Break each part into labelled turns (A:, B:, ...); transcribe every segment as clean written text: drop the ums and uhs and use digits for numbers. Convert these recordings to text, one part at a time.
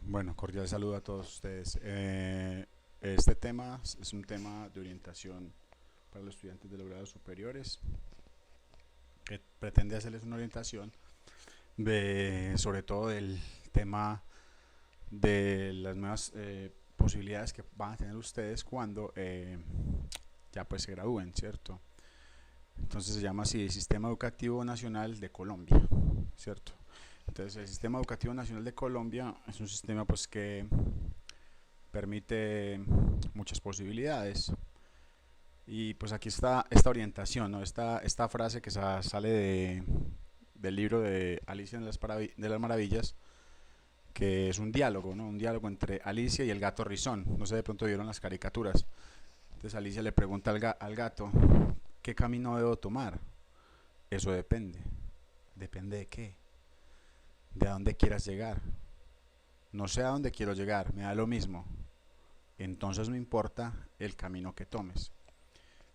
A: Bueno, cordial saludo a todos ustedes. Este tema es un tema de orientación para los estudiantes de los grados superiores que pretende hacerles una orientación sobre todo del tema de las nuevas posibilidades que van a tener ustedes cuando ya pues se gradúen, ¿cierto? Entonces se llama así el Sistema Educativo Nacional de Colombia, ¿cierto? Entonces el Sistema Educativo Nacional de Colombia es un sistema pues que permite muchas posibilidades. Y pues aquí está esta orientación, ¿no? Esta frase que sale del libro de Alicia en de las Maravillas, que es un diálogo, ¿no? Un diálogo entre Alicia y el gato Rizón. No sé, de pronto vieron las caricaturas. Entonces Alicia le pregunta al gato, ¿qué camino debo tomar? Eso depende. ¿Depende de qué? De a dónde quieras llegar. No sé a dónde quiero llegar, me da lo mismo. Entonces no importa el camino que tomes.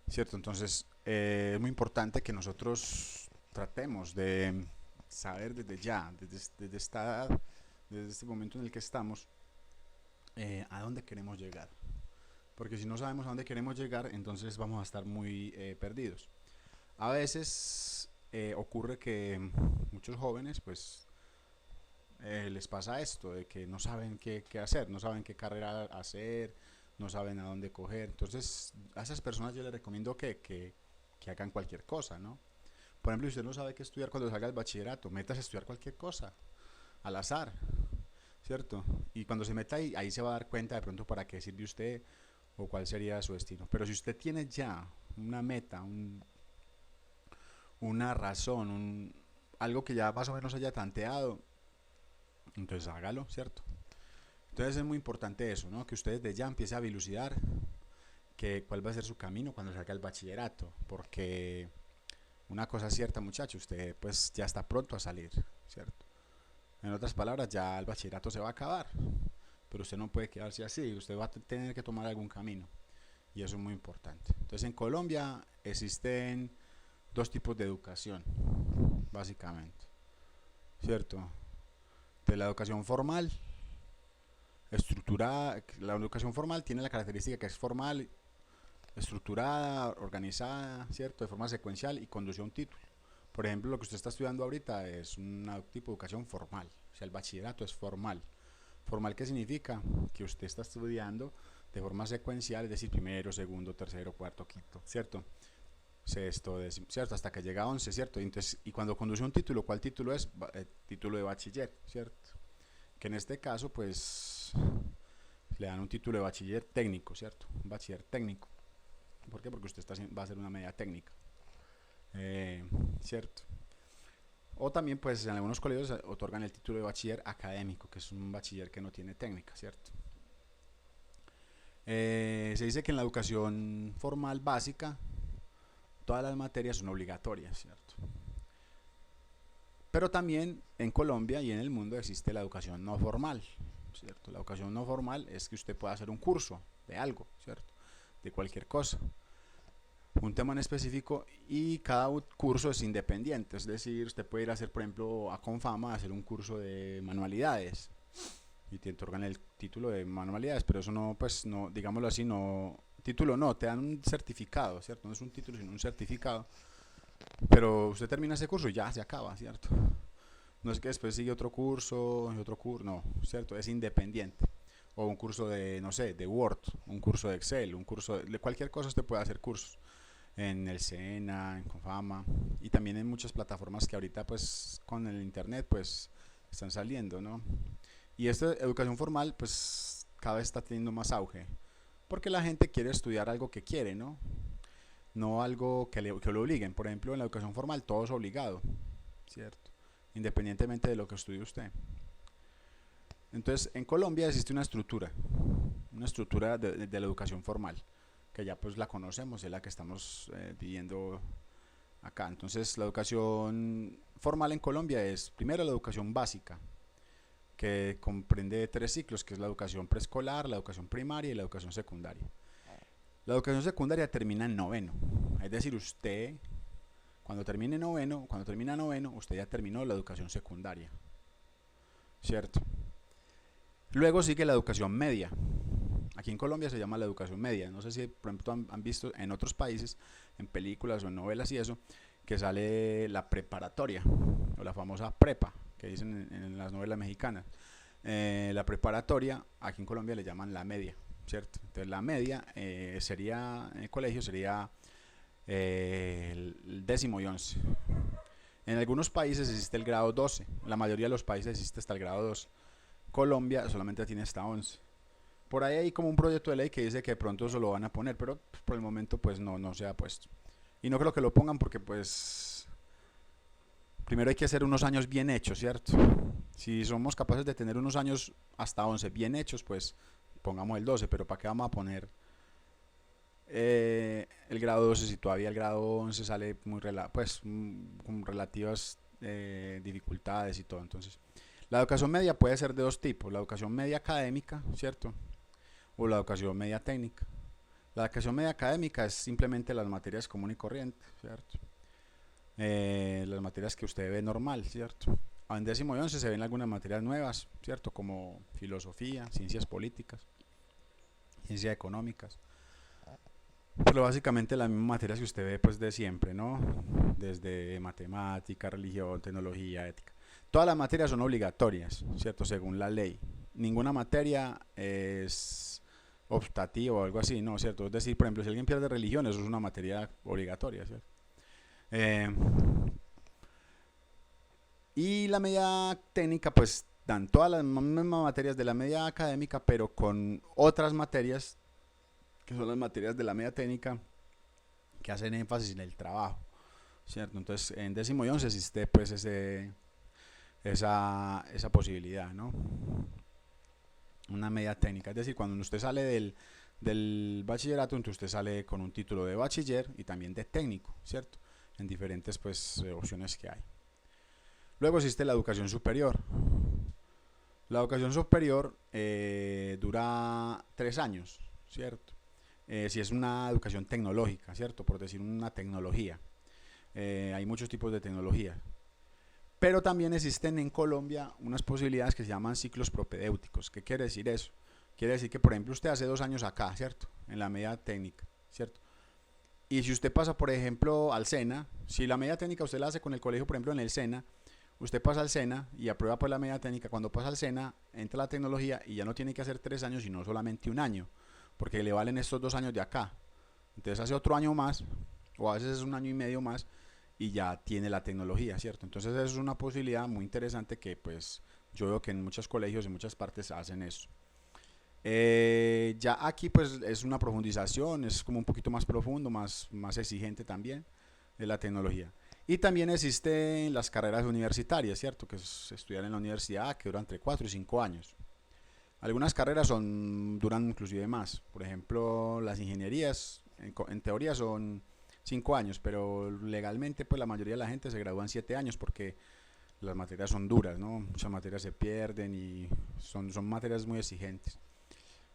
A: ¿Cierto? Entonces es muy importante que nosotros tratemos de saber desde ya, desde esta edad, desde este momento en el que estamos, a dónde queremos llegar. Porque si no sabemos a dónde queremos llegar, entonces vamos a estar muy perdidos. A veces ocurre que muchos jóvenes pues les pasa esto, de que no saben qué hacer, no saben qué carrera hacer, no saben a dónde coger. Entonces, a esas personas yo les recomiendo que hagan cualquier cosa, ¿no? Por ejemplo, si usted no sabe qué estudiar cuando salga del bachillerato, métase a estudiar cualquier cosa, al azar, ¿cierto? Y cuando se meta ahí se va a dar cuenta de pronto para qué sirve usted o cuál sería su destino. Pero si usted tiene ya una meta, una razón, algo que ya más o menos haya tanteado, entonces hágalo, ¿cierto? Entonces es muy importante eso, ¿no? Que usted desde ya empiece a dilucidar cuál va a ser su camino cuando salga el bachillerato, porque una cosa es cierta, muchacho, usted pues ya está pronto a salir, ¿cierto? En otras palabras, ya el bachillerato se va a acabar, pero usted no puede quedarse así, usted va a tener que tomar algún camino, y eso es muy importante. Entonces en Colombia existen dos tipos de educación, básicamente, ¿cierto? De la educación formal, estructurada. La educación formal tiene la característica que es formal, estructurada, organizada, ¿cierto? De forma secuencial y conduce a un título. Por ejemplo, lo que usted está estudiando ahorita es un tipo de educación formal, o sea, el bachillerato es formal. ¿Formal qué significa? Que usted está estudiando de forma secuencial, es decir, primero, segundo, tercero, cuarto, quinto, ¿cierto? Sexto, décimo, ¿cierto? Hasta que llega a 11, ¿cierto? Entonces, y cuando conduce un título, ¿cuál título es? Título de bachiller, ¿cierto? Que en este caso, pues, le dan un título de bachiller técnico, ¿cierto? Un bachiller técnico. ¿Por qué? Porque usted va a hacer una media técnica, eh, ¿cierto? O también, pues, en algunos colegios otorgan el título de bachiller académico, que es un bachiller que no tiene técnica, ¿cierto? Se dice que en la educación formal básica todas las materias son obligatorias, ¿cierto? Pero también en Colombia y en el mundo existe la educación no formal, ¿cierto? La educación no formal es que usted pueda hacer un curso de algo, ¿cierto? De cualquier cosa, un tema en específico, y cada curso es independiente, es decir, usted puede ir a hacer, por ejemplo, a Confama a hacer un curso de manualidades y te otorgan el título de manualidades, pero eso no, pues no, digámoslo así, no, título no, te dan un certificado, ¿cierto? No es un título, sino un certificado, pero usted termina ese curso y ya se acaba, ¿cierto? No es que después sigue otro curso, no, ¿cierto? Es independiente. O un curso de, no sé, de Word, un curso de Excel, un curso de cualquier cosa usted puede hacer cursos. En el SENA, en Confama, y también en muchas plataformas que ahorita pues con el internet pues están saliendo, ¿no? Y esta educación formal pues cada vez está teniendo más auge, porque la gente quiere estudiar algo que quiere, ¿no? No algo que lo obliguen. Por ejemplo, en la educación formal todo es obligado, ¿cierto? Independientemente de lo que estudie usted. Entonces, en Colombia existe una estructura de la educación formal, que ya pues la conocemos, es la que estamos viviendo acá. Entonces, la educación formal en Colombia es primero la educación básica, que comprende tres ciclos, que es la educación preescolar, la educación primaria y la educación secundaria. La educación secundaria termina en noveno, es decir, usted cuando termina noveno, usted ya terminó la educación secundaria, ¿cierto? Luego sigue la educación media. Aquí en Colombia se llama la educación media. No sé si por ejemplo han visto en otros países, en películas o en novelas y eso, que sale la preparatoria o la famosa prepa que dicen en las novelas mexicanas. La preparatoria aquí en Colombia le llaman la media, ¿cierto? Entonces la media sería, en el colegio sería el décimo y 11. En algunos países existe el grado 12, en la mayoría de los países existe hasta el grado 12. Colombia solamente tiene hasta 11. Por ahí hay como un proyecto de ley que dice que de pronto eso lo van a poner, pero por el momento pues no se ha puesto. Y no creo que lo pongan porque pues primero hay que hacer unos años bien hechos, ¿cierto? Si somos capaces de tener unos años hasta 11 bien hechos, pues pongamos el 12, pero ¿para qué vamos a poner el grado 12 si todavía el grado 11 sale muy pues con relativas dificultades y todo? Entonces la educación media puede ser de dos tipos: la educación media académica, ¿cierto? O la educación media técnica. La educación media académica es simplemente las materias común y corriente, ¿cierto? Las materias que usted ve normal, ¿cierto? En décimo y 11 se ven algunas materias nuevas, ¿cierto? Como filosofía, ciencias políticas, ciencias económicas. Pero básicamente las mismas materias que usted ve pues de siempre, ¿no? Desde matemática, religión, tecnología, ética. Todas las materias son obligatorias, ¿cierto? Según la ley. Ninguna materia es optativa o algo así, ¿no? ¿Cierto? Es decir, por ejemplo, si alguien pierde religión, eso es una materia obligatoria, ¿cierto? Eh, y la media técnica, pues dan todas las mismas materias de la media académica, pero con otras materias que son las materias de la media técnica que hacen énfasis en el trabajo, ¿cierto? Entonces, en décimo y 11 existe pues esa posibilidad, ¿no? Una media técnica, es decir, cuando usted sale del bachillerato, entonces usted sale con un título de bachiller y también de técnico, ¿cierto? En diferentes pues opciones que hay. Luego existe la educación superior. La educación superior dura 3 años, ¿cierto? Si es una educación tecnológica, ¿cierto? Por decir una tecnología. Hay muchos tipos de tecnología. Pero también existen en Colombia unas posibilidades que se llaman ciclos propedéuticos. ¿Qué quiere decir eso? Quiere decir que, por ejemplo, usted hace 2 años acá, ¿cierto? En la media técnica, ¿cierto? Y si usted pasa, por ejemplo, al SENA, si la media técnica usted la hace con el colegio, por ejemplo, en el SENA, usted pasa al SENA y aprueba pues la media técnica. Cuando pasa al SENA, entra la tecnología y ya no tiene que hacer 3 años, sino solamente 1 año, porque le valen estos 2 años de acá. Entonces hace otro año más, o a veces es 1 año y medio más, y ya tiene la tecnología, ¿cierto? Entonces eso es una posibilidad muy interesante que pues yo veo que en muchos colegios, en muchas partes hacen eso. Ya aquí pues es una profundización, es como un poquito más profundo, más exigente también de la tecnología. Y también existen las carreras universitarias, ¿cierto? Que es estudiar en la universidad, que duran entre 4 y 5 años. Algunas carreras duran inclusive más. Por ejemplo, las ingenierías, en teoría son 5 años, pero legalmente pues la mayoría de la gente se gradúa en 7 años porque las materias son duras, ¿no? Muchas materias se pierden y son materias muy exigentes.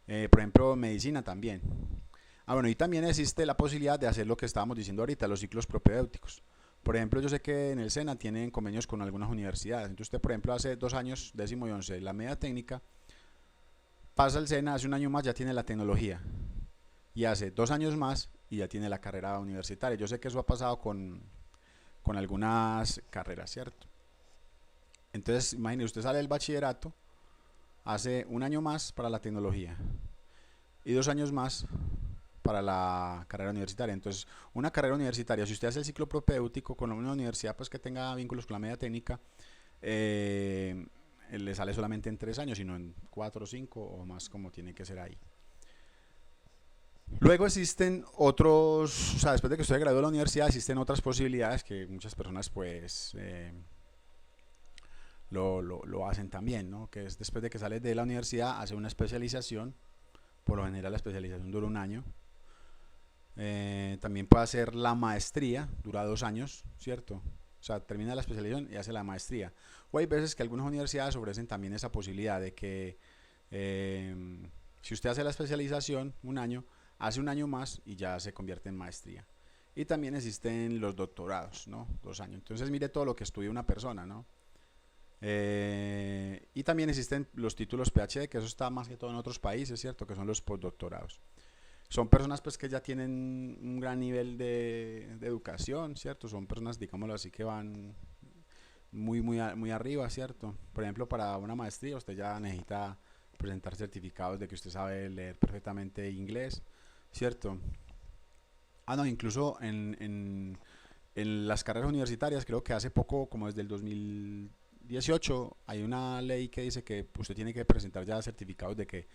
A: Por ejemplo, medicina también. Bueno, y también existe la posibilidad de hacer lo que estábamos diciendo ahorita, los ciclos propedéuticos. Por ejemplo, yo sé que en el SENA tienen convenios con algunas universidades. Entonces usted, por ejemplo, hace 2 años, décimo y 11, la media técnica, pasa al SENA, hace 1 año más, ya tiene la tecnología. Y hace 2 años más y ya tiene la carrera universitaria. Yo sé que eso ha pasado con algunas carreras, ¿cierto? Entonces, imagínese, usted sale del bachillerato, hace 1 año más para la tecnología y 2 años más para la carrera universitaria. Entonces, una carrera universitaria, si usted hace el ciclo propedéutico con una universidad pues que tenga vínculos con la media técnica, le sale solamente en 3 años, sino en 4 o 5 o más, como tiene que ser ahí. Luego existen otros, o sea, después de que usted graduó de la universidad, existen otras posibilidades que muchas personas pues lo hacen también, ¿no? Que es después de que sales de la universidad, hace una especialización. Por lo general la especialización dura 1 año. También puede hacer la maestría, dura 2 años, ¿cierto? O sea, termina la especialización y hace la maestría. O hay veces que algunas universidades ofrecen también esa posibilidad de que si usted hace la especialización 1 año, hace 1 año más y ya se convierte en maestría. Y también existen los doctorados, ¿no? 2 años. Entonces mire todo lo que estudia una persona, ¿no? Y también existen los títulos PhD, que eso está más que todo en otros países, ¿cierto? Que son los postdoctorados. Son personas pues que ya tienen un gran nivel de educación, ¿cierto? Son personas, digámoslo así, que van muy arriba, ¿cierto? Por ejemplo, para una maestría usted ya necesita presentar certificados de que usted sabe leer perfectamente inglés, ¿cierto? Ah, no, incluso en las carreras universitarias, creo que hace poco, como desde el 2018, hay una ley que dice que usted tiene que presentar ya certificados de que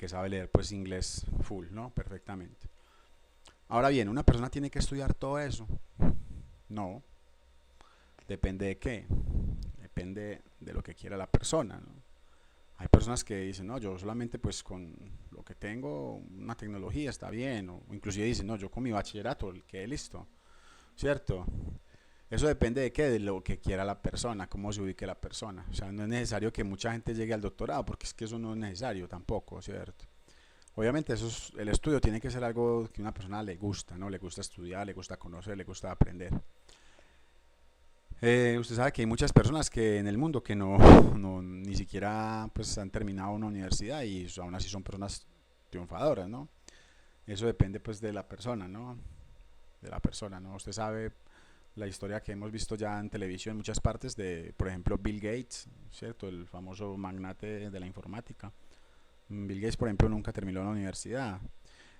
A: sabe leer pues inglés full, ¿no? Perfectamente. Ahora bien, ¿una persona tiene que estudiar todo eso? No, depende de qué, depende de lo que quiera la persona, ¿no? Hay personas que dicen, no, yo solamente pues con lo que tengo, una tecnología está bien, o inclusive dicen, no, yo con mi bachillerato quedé listo, ¿cierto? Eso depende de qué, de lo que quiera la persona, cómo se ubique la persona. O sea, no es necesario que mucha gente llegue al doctorado, porque es que eso no es necesario tampoco, ¿cierto? Obviamente el estudio tiene que ser algo que a una persona le gusta, ¿no? Le gusta estudiar, le gusta conocer, le gusta aprender. Usted sabe que hay muchas personas que en el mundo que ni siquiera pues han terminado una universidad y aún así son personas triunfadoras, ¿no? Eso depende pues de la persona, ¿no? De la persona, ¿no? Usted sabe la historia que hemos visto ya en televisión en muchas partes de, por ejemplo, Bill Gates, ¿cierto? El famoso magnate de la informática. Bill Gates, por ejemplo, nunca terminó la universidad.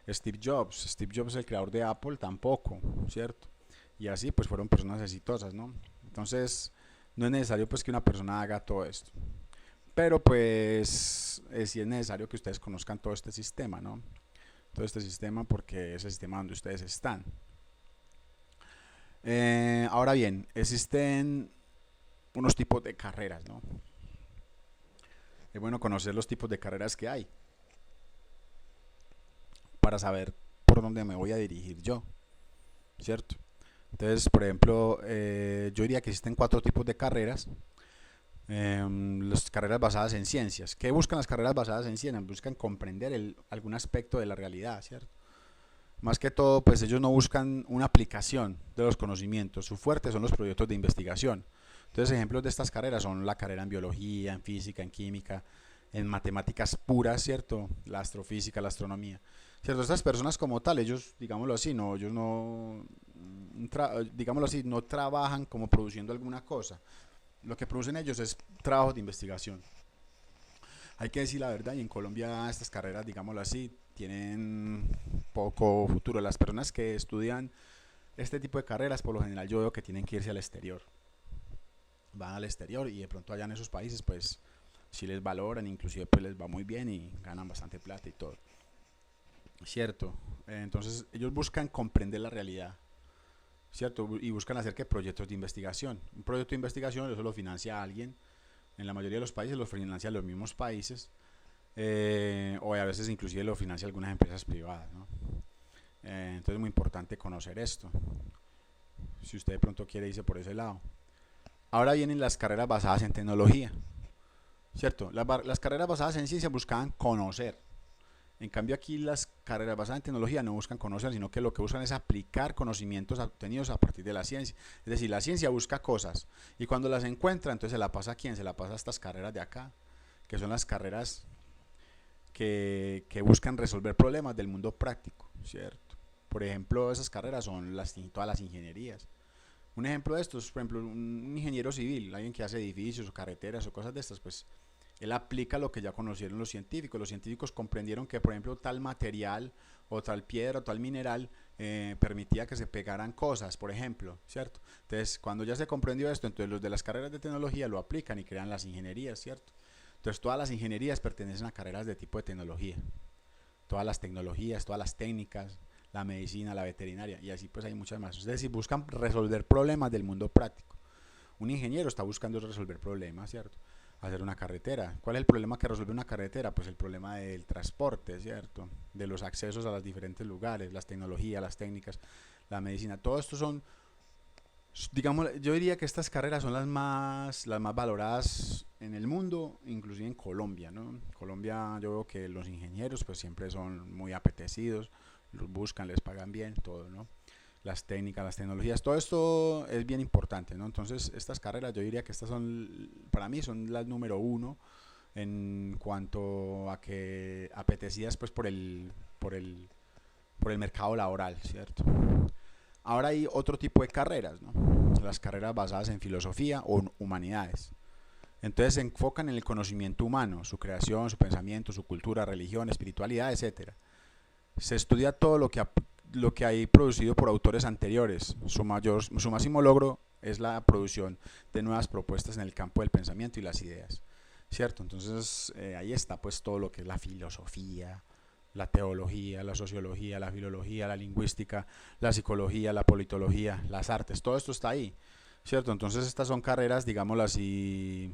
A: Steve Jobs, el creador de Apple, tampoco, ¿cierto? Y así pues fueron personas exitosas, ¿no? Entonces, no es necesario pues que una persona haga todo esto. Pero pues sí es necesario que ustedes conozcan todo este sistema, ¿no? Todo este sistema porque es el sistema donde ustedes están. Ahora bien, existen unos tipos de carreras, ¿no? Es bueno conocer los tipos de carreras que hay para saber por dónde me voy a dirigir yo, ¿cierto? Entonces, por ejemplo, yo diría que existen cuatro tipos de carreras. Las carreras basadas en ciencias. ¿Qué buscan las carreras basadas en ciencias? Buscan comprender algún aspecto de la realidad, ¿cierto? Más que todo, pues ellos no buscan una aplicación de los conocimientos. Su fuerte son los proyectos de investigación. Entonces, ejemplos de estas carreras son la carrera en biología, en física, en química, en matemáticas puras, ¿cierto? La astrofísica, la astronomía. ¿Cierto? Estas personas como tal, ellos, digámoslo así, ellos digámoslo así, no trabajan como produciendo alguna cosa. Lo que producen ellos es trabajo de investigación. Hay que decir la verdad, y en Colombia estas carreras, digámoslo así, tienen poco futuro. Las personas que estudian este tipo de carreras, por lo general yo veo que tienen que irse al exterior. Van al exterior y de pronto allá en esos países, pues, si les valoran, inclusive pues les va muy bien y ganan bastante plata y todo. Cierto. Entonces ellos buscan comprender la realidad, ¿cierto? Y buscan hacer que proyectos de investigación. Un proyecto de investigación eso lo financia alguien. En la mayoría de los países lo financian los mismos países, o a veces inclusive lo financian algunas empresas privadas, ¿no? Entonces es muy importante conocer esto, si usted de pronto quiere irse por ese lado. Ahora vienen las carreras basadas en tecnología, ¿cierto? Las carreras basadas en ciencia buscaban conocer. En cambio aquí las carreras basadas en tecnología no buscan conocer, sino que lo que buscan es aplicar conocimientos obtenidos a partir de la ciencia. Es decir, la ciencia busca cosas y cuando las encuentra, entonces se la pasa a quién, se la pasa a estas carreras de acá, que son las carreras que buscan resolver problemas del mundo práctico, ¿cierto? Por ejemplo, esas carreras son todas las ingenierías. Un ejemplo de esto es, por ejemplo, un ingeniero civil, alguien que hace edificios o carreteras o cosas de estas, pues él aplica lo que ya conocieron los científicos. Los científicos comprendieron que, por ejemplo, tal material o tal piedra o tal mineral permitía que se pegaran cosas, por ejemplo, ¿cierto? Entonces, cuando ya se comprendió esto, entonces los de las carreras de tecnología lo aplican y crean las ingenierías, ¿cierto? Entonces, todas las ingenierías pertenecen a carreras de tipo de tecnología. Todas las tecnologías, todas las técnicas, la medicina, la veterinaria, y así pues hay muchas más. Es decir, buscan resolver problemas del mundo práctico. Un ingeniero está buscando resolver problemas, ¿cierto? Hacer una carretera. ¿Cuál es el problema que resuelve una carretera? Pues el problema del transporte, ¿cierto? De los accesos a los diferentes lugares, las tecnologías, las técnicas, la medicina. Todo esto son, digamos, yo diría que estas carreras son las más valoradas en el mundo, inclusive en Colombia, ¿no? En Colombia yo veo que los ingenieros pues siempre son muy apetecidos, los buscan, les pagan bien, todo, ¿no? las técnicas, las tecnologías, todo esto es bien importante, ¿no? Entonces estas carreras yo diría que estas son, para mí son las número uno en cuanto a que apetecidas pues por el mercado laboral, ¿cierto? Ahora hay otro tipo de carreras, ¿no? Las carreras basadas en filosofía o humanidades. Entonces se enfocan en el conocimiento humano, su creación, su pensamiento, su cultura, religión, espiritualidad, etcétera. Se estudia todo lo que hay producido por autores anteriores. Su máximo logro es la producción de nuevas propuestas en el campo del pensamiento y las ideas, ¿cierto? Entonces ahí está pues todo lo que es la filosofía, la teología, la sociología, la filología, la lingüística, la psicología, la politología, las artes, todo esto está ahí, ¿cierto? Entonces estas son carreras, digámoslo así,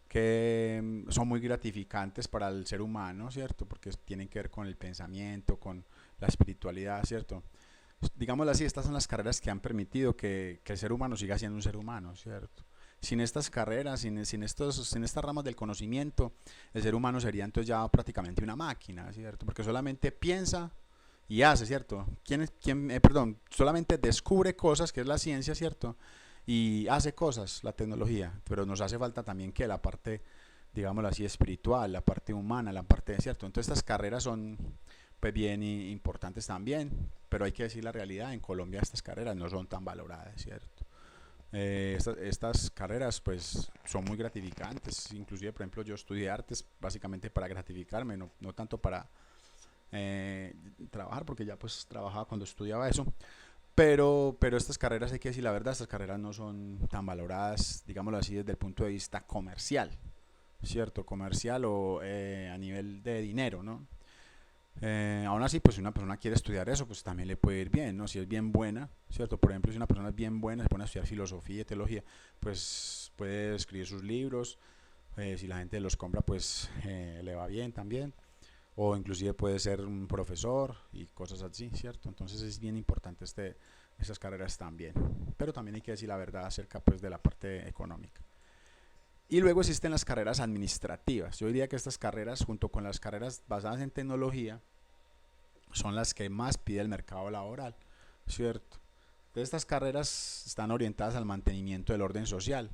A: que son muy gratificantes para el ser humano, ¿cierto? Porque tienen que ver con el pensamiento, con la espiritualidad, ¿cierto? Digámoslo así, estas son las carreras que han permitido que el ser humano siga siendo un ser humano, ¿cierto? Sin estas carreras, sin estas ramas del conocimiento, el ser humano sería entonces ya prácticamente una máquina, ¿cierto? Porque solamente piensa y hace, ¿cierto? Perdón, solamente descubre cosas, que es la ciencia, ¿cierto? Y hace cosas, la tecnología, pero nos hace falta también que la parte, digámoslo así, espiritual, la parte humana, la parte, ¿cierto? Entonces estas carreras son pues bien importantes también, pero hay que decir la realidad, en Colombia estas carreras no son tan valoradas, ¿cierto? Estas carreras pues son muy gratificantes, inclusive por ejemplo yo estudié artes básicamente para gratificarme, no tanto para trabajar, porque ya pues trabajaba cuando estudiaba eso, pero estas carreras, hay que decir la verdad, estas carreras no son tan valoradas, digámoslo así, desde el punto de vista comercial, ¿cierto? Comercial o a nivel de dinero, ¿no? Aún así, pues si una persona quiere estudiar eso, pues también le puede ir bien, ¿no? Si es bien buena, ¿cierto? Por ejemplo, si una persona es bien buena, se pone a estudiar filosofía y teología, pues puede escribir sus libros, si la gente los compra, pues le va bien también, o inclusive puede ser un profesor y cosas así, ¿cierto? Entonces es bien importante esas carreras también, pero también hay que decir la verdad acerca pues de la parte económica. Y luego existen las carreras administrativas. Yo diría que estas carreras, junto con las carreras basadas en tecnología, son las que más pide el mercado laboral, ¿cierto? Entonces, estas carreras están orientadas al mantenimiento del orden social,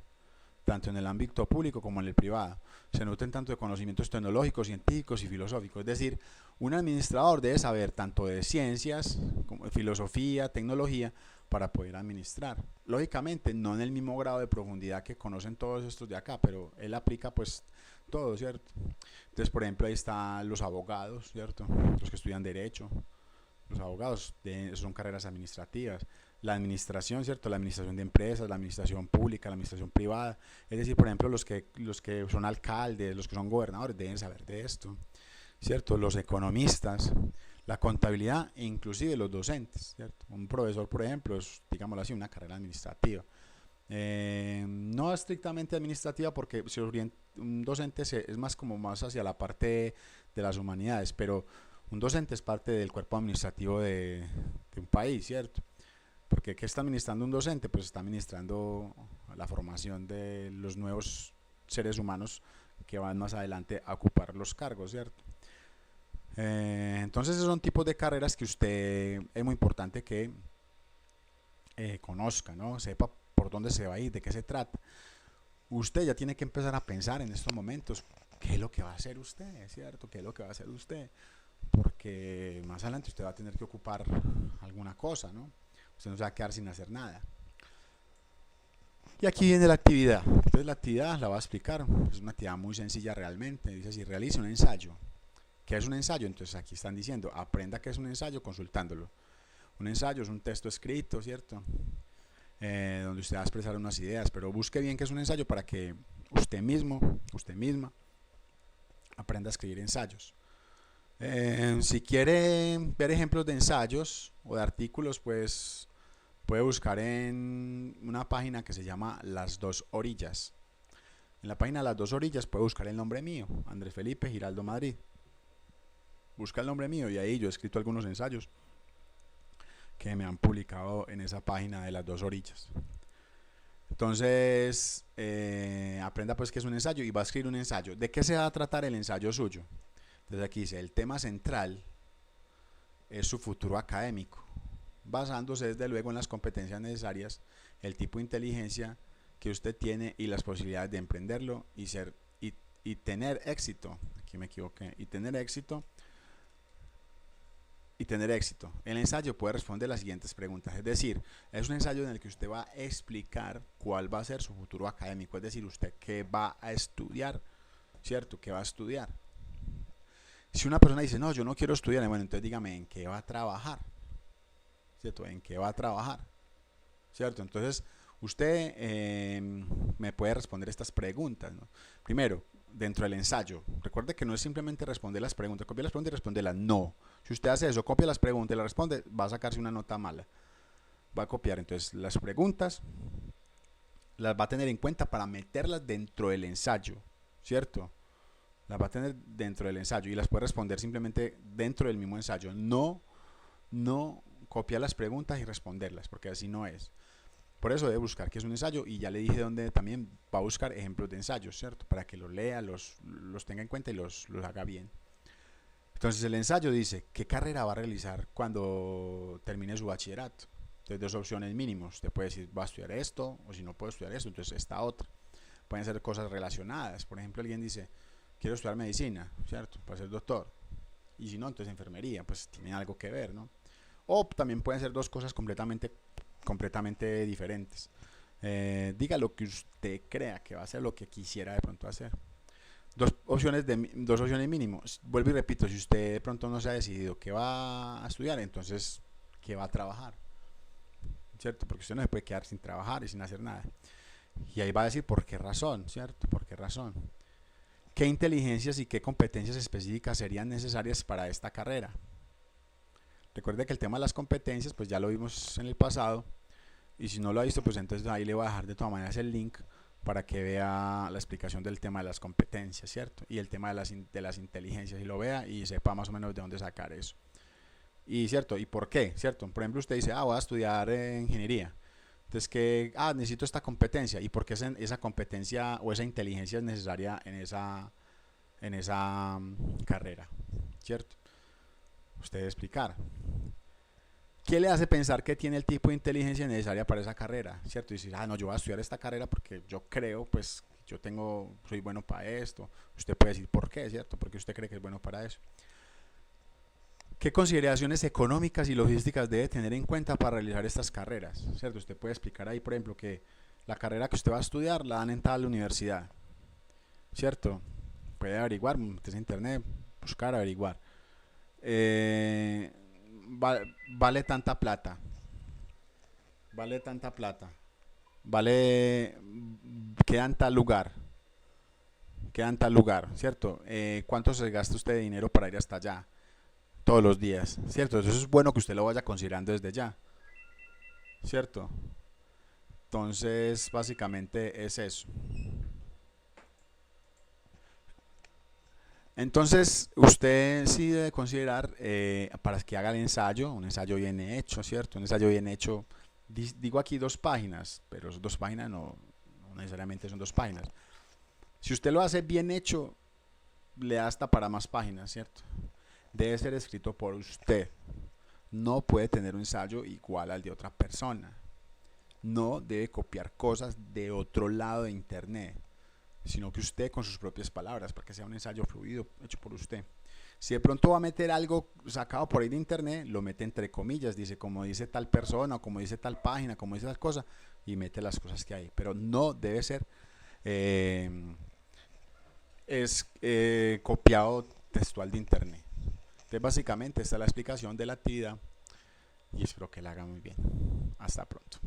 A: tanto en el ámbito público como en el privado. Se nutren tanto de conocimientos tecnológicos, científicos y filosóficos. Es decir, un administrador debe saber tanto de ciencias, como de filosofía, tecnología, para poder administrar. Lógicamente, no en el mismo grado de profundidad que conocen todos estos de acá, pero él aplica pues todo, ¿cierto? Entonces, por ejemplo, ahí están los abogados, ¿cierto? Los que estudian derecho, los abogados son carreras administrativas, la administración, ¿cierto? La administración de empresas, la administración pública, la administración privada, es decir, por ejemplo, los que son alcaldes, los que son gobernadores deben saber de esto, ¿cierto? Los economistas, la contabilidad e inclusive los docentes, ¿cierto? Un profesor, por ejemplo, es, digámoslo así, una carrera administrativa. No estrictamente administrativa, porque un docente es más como más hacia la parte de las humanidades, pero un docente es parte del cuerpo administrativo de un país, ¿cierto? Porque ¿qué está administrando un docente? Pues está administrando la formación de los nuevos seres humanos que van más adelante a ocupar los cargos, ¿cierto? Entonces esos son tipos de carreras que usted es muy importante que conozca, ¿no? Sepa por dónde se va a ir, de qué se trata. Usted ya tiene que empezar a pensar en estos momentos qué es lo que va a hacer usted, ¿cierto? ¿Qué es lo que va a hacer usted? Porque más adelante usted va a tener que ocupar alguna cosa, ¿no? Usted no se va a quedar sin hacer nada. Y aquí viene la actividad. Entonces la actividad la voy a explicar. Es una actividad muy sencilla realmente. Dice así: realice un ensayo. ¿Qué es un ensayo? Entonces aquí están diciendo, aprenda qué es un ensayo consultándolo. Un ensayo es un texto escrito, ¿cierto? Donde usted va a expresar unas ideas, pero busque bien qué es un ensayo para que usted mismo, usted misma, aprenda a escribir ensayos. Si quiere ver ejemplos de ensayos o de artículos, pues puede buscar en una página que se llama Las Dos Orillas. En la página Las Dos Orillas puede buscar el nombre mío, Andrés Felipe Giraldo Madrid. Busca el nombre mío y ahí yo he escrito algunos ensayos que me han publicado en esa página de Las Dos Orillas. Entonces, aprenda pues qué es un ensayo y va a escribir un ensayo. ¿De qué se va a tratar el ensayo suyo? Entonces aquí dice, el tema central es su futuro académico. basándose desde luego en las competencias necesarias, el tipo de inteligencia que usted tiene y las posibilidades de emprenderlo y tener éxito. Aquí me equivoqué. Y tener éxito. El ensayo puede responder las siguientes preguntas. Es decir, es un ensayo en el que usted va a explicar cuál va a ser su futuro académico. Es decir, usted qué va a estudiar, ¿cierto? ¿Qué va a estudiar? Si una persona dice, no, yo no quiero estudiar, bueno, entonces dígame en qué va a trabajar, ¿cierto? ¿En qué va a trabajar? ¿Cierto? Entonces, usted me puede responder estas preguntas, ¿no? Primero, dentro del ensayo, recuerde que no es simplemente responder las preguntas, copia las preguntas y responderlas, no. Si usted hace eso, copia las preguntas y las responde, va a sacarse una nota mala. Va a copiar entonces las preguntas, las va a tener en cuenta para meterlas dentro del ensayo, ¿cierto? Las va a tener dentro del ensayo y las puede responder simplemente dentro del mismo ensayo. No copiar las preguntas y responderlas, porque así no es. Por eso debe buscar qué es un ensayo y ya le dije dónde también va a buscar ejemplos de ensayos, ¿cierto? Para que los lea, los tenga en cuenta y los haga bien. Entonces el ensayo dice qué carrera va a realizar cuando termine su bachillerato. Entonces dos opciones mínimas. Usted puede decir va a estudiar esto o si no puedo estudiar esto, entonces esta otra. Pueden ser cosas relacionadas. Por ejemplo, alguien dice quiero estudiar medicina, ¿cierto? Para ser doctor. Y si no, entonces enfermería, pues tiene algo que ver, ¿no? O también pueden ser dos cosas completamente diferentes. Diga lo que usted crea que va a ser lo que quisiera de pronto hacer. Dos opciones mínimos. Vuelvo y repito, si usted de pronto no se ha decidido qué va a estudiar, entonces qué va a trabajar, ¿cierto? Porque usted no se puede quedar sin trabajar y sin hacer nada. Y ahí va a decir por qué razón, ¿cierto? ¿Por qué razón? ¿Qué inteligencias y qué competencias específicas serían necesarias para esta carrera? Recuerde que el tema de las competencias, pues ya lo vimos en el pasado. Y si no lo ha visto, pues entonces ahí le voy a dejar de todas maneras el link para que vea la explicación del tema de las competencias, ¿cierto? Y el tema de las inteligencias, y lo vea y sepa más o menos de dónde sacar eso. Y, ¿cierto? ¿Y por qué? ¿Cierto? Por ejemplo, usted dice, voy a estudiar ingeniería. Entonces, que, necesito esta competencia. ¿Y por qué esa competencia o esa inteligencia es necesaria en esa carrera? ¿Cierto? Usted debe explicar. ¿Qué le hace pensar que tiene el tipo de inteligencia necesaria para esa carrera? ¿Cierto? Y decir, no, yo voy a estudiar esta carrera porque yo creo, pues, soy bueno para esto. Usted puede decir por qué, ¿cierto? Porque usted cree que es bueno para eso. ¿Qué consideraciones económicas y logísticas debe tener en cuenta para realizar estas carreras? ¿Cierto? Usted puede explicar ahí, por ejemplo, que la carrera que usted va a estudiar la dan en tal universidad. ¿Cierto? Puede averiguar, meterse en internet, buscar, averiguar. Vale tanta plata, queda en tal lugar, ¿cierto? ¿Cuánto se gasta usted de dinero para ir hasta allá todos los días? ¿Cierto? Eso es bueno que usted lo vaya considerando desde ya, ¿cierto? Entonces básicamente es eso. Entonces, usted sí debe considerar para que haga el ensayo, un ensayo bien hecho, ¿cierto? Un ensayo bien hecho, digo aquí 2 páginas, pero 2 páginas no necesariamente son 2 páginas. Si usted lo hace bien hecho, le da hasta para más páginas, ¿cierto? Debe ser escrito por usted. No puede tener un ensayo igual al de otra persona. No debe copiar cosas de otro lado de internet, sino que usted con sus propias palabras, para que sea un ensayo fluido, hecho por usted. Si de pronto va a meter algo sacado por ahí de internet, lo mete entre comillas, dice como dice tal persona, o como dice tal página, como dice tal cosa, y mete las cosas que hay. Pero no debe ser copiado textual de internet. Entonces básicamente esta es la explicación de la actividad y espero que la haga muy bien. Hasta pronto.